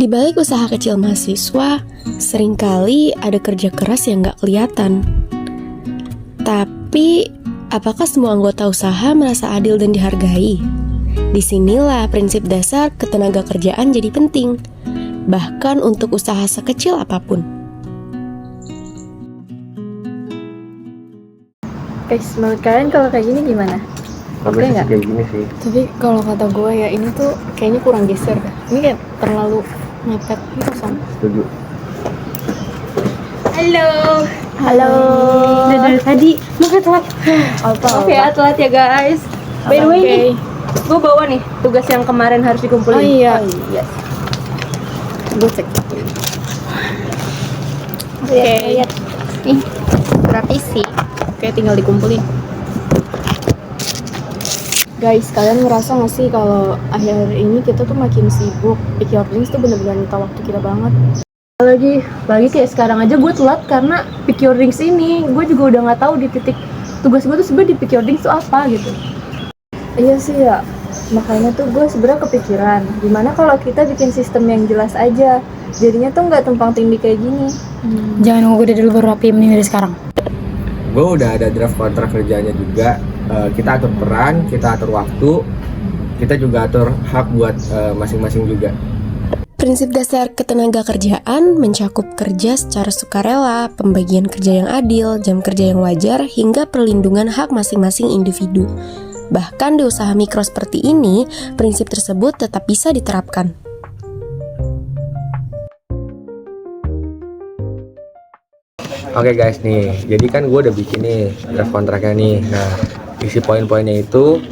Di balik usaha kecil mahasiswa, seringkali ada kerja keras yang gak kelihatan. Tapi, apakah semua anggota usaha merasa adil dan dihargai? Disinilah prinsip dasar ketenaga kerjaan jadi penting, bahkan untuk usaha sekecil apapun. Guys, menurut kalian kalau kayak gini gimana? Oke nggak? Kayak gini sih. Tapi kalau kata gue ya ini tuh kayaknya kurang geser dah. Ini kayak terlalu mepet gitu Sam. Setuju. Halo. Udah dari tadi, makanya telat. Oke ya, telat ya guys. By the way nih, gue bawa nih tugas yang kemarin harus dikumpulin. Oh iya. Gue cek. Lihat. Nih, berapa sih? Oke, tinggal dikumpulin. Guys, kalian ngerasa gak sih kalau akhir ini kita tuh makin sibuk? Pick Your Drinks tuh bener-bener nyita waktu kita banget. Lagi kayak sekarang aja gue telat karena Pick Your Drinks ini. Gue juga udah gak tahu di titik tugas gue tuh sebenarnya di Pick Your Drinks tuh apa gitu. Iya sih ya, makanya tuh gue sebenarnya kepikiran gimana kalau kita bikin sistem yang jelas aja. Jadinya tuh gak tumpang tindih kayak gini. Jangan nunggu udah dulu baru rapi, mending dari sekarang. Gue udah ada draft kontrak kerjanya juga. Kita atur peran, kita atur waktu, kita juga atur hak buat masing-masing juga. Prinsip dasar ketenaga kerjaan mencakup kerja secara sukarela, pembagian kerja yang adil, jam kerja yang wajar, hingga perlindungan hak masing-masing individu. Bahkan di usaha mikro seperti ini, prinsip tersebut tetap bisa diterapkan. Oke guys nih, jadi kan gue udah bikin nih draft kontraknya nih. Nah, isi poin-poinnya itu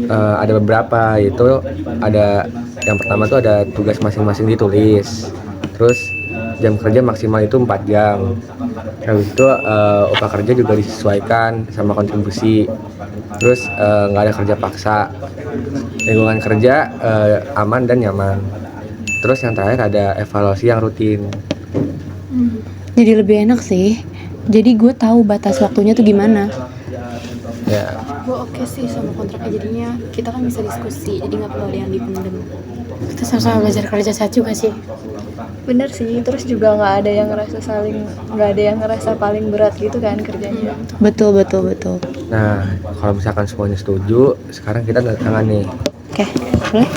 ada beberapa, yaitu ada yang pertama tuh ada tugas masing-masing ditulis, terus jam kerja maksimal itu 4 jam. Habis itu upah kerja juga disesuaikan sama kontribusi, terus nggak ada kerja paksa, lingkungan kerja aman dan nyaman. Terus yang terakhir ada evaluasi yang rutin. Jadi lebih enak sih. Jadi gue tahu batas waktunya tuh gimana. Ya. Gue oke sih sama kontraknya, jadinya kita kan bisa diskusi, jadi nggak perlu ada yang dipendam. Kita sama-sama belajar kerja saat juga sih. Bener sih, terus juga nggak ada yang ngerasa paling berat gitu kan kerjanya. Betul. Nah, kalau misalkan semuanya setuju, sekarang kita tanda tangan nih. Oke, boleh?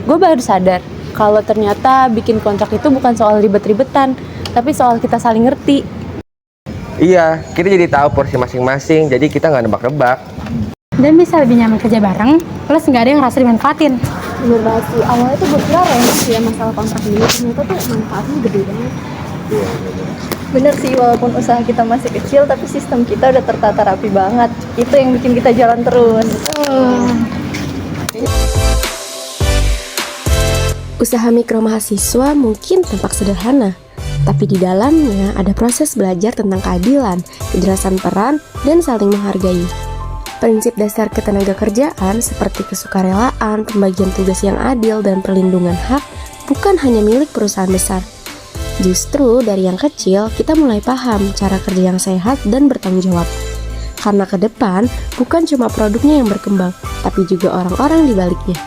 Gue baru sadar kalau ternyata bikin kontrak itu bukan soal ribet-ribetan, tapi soal kita saling ngerti. Iya, kita jadi tahu porsi masing-masing, jadi kita nggak nebak-nebak. Dan bisa lebih nyaman kerja bareng, plus nggak ada yang ngerasa dimanfaatin. Bener banget sih, awalnya tuh gue kira remeh ya masalah kontrak ini, ternyata tuh manfaatnya gede banget. Bener sih, walaupun usaha kita masih kecil, tapi sistem kita udah tertata rapi banget. Itu yang bikin kita jalan terus. Usaha mikro mahasiswa mungkin tampak sederhana, tapi di dalamnya ada proses belajar tentang keadilan, kejelasan peran, dan saling menghargai. Prinsip dasar ketenaga kerjaan seperti kesukarelaan, pembagian tugas yang adil, dan perlindungan hak bukan hanya milik perusahaan besar. Justru dari yang kecil kita mulai paham cara kerja yang sehat dan bertanggung jawab. Karena ke depan bukan cuma produknya yang berkembang, tapi juga orang-orang di baliknya.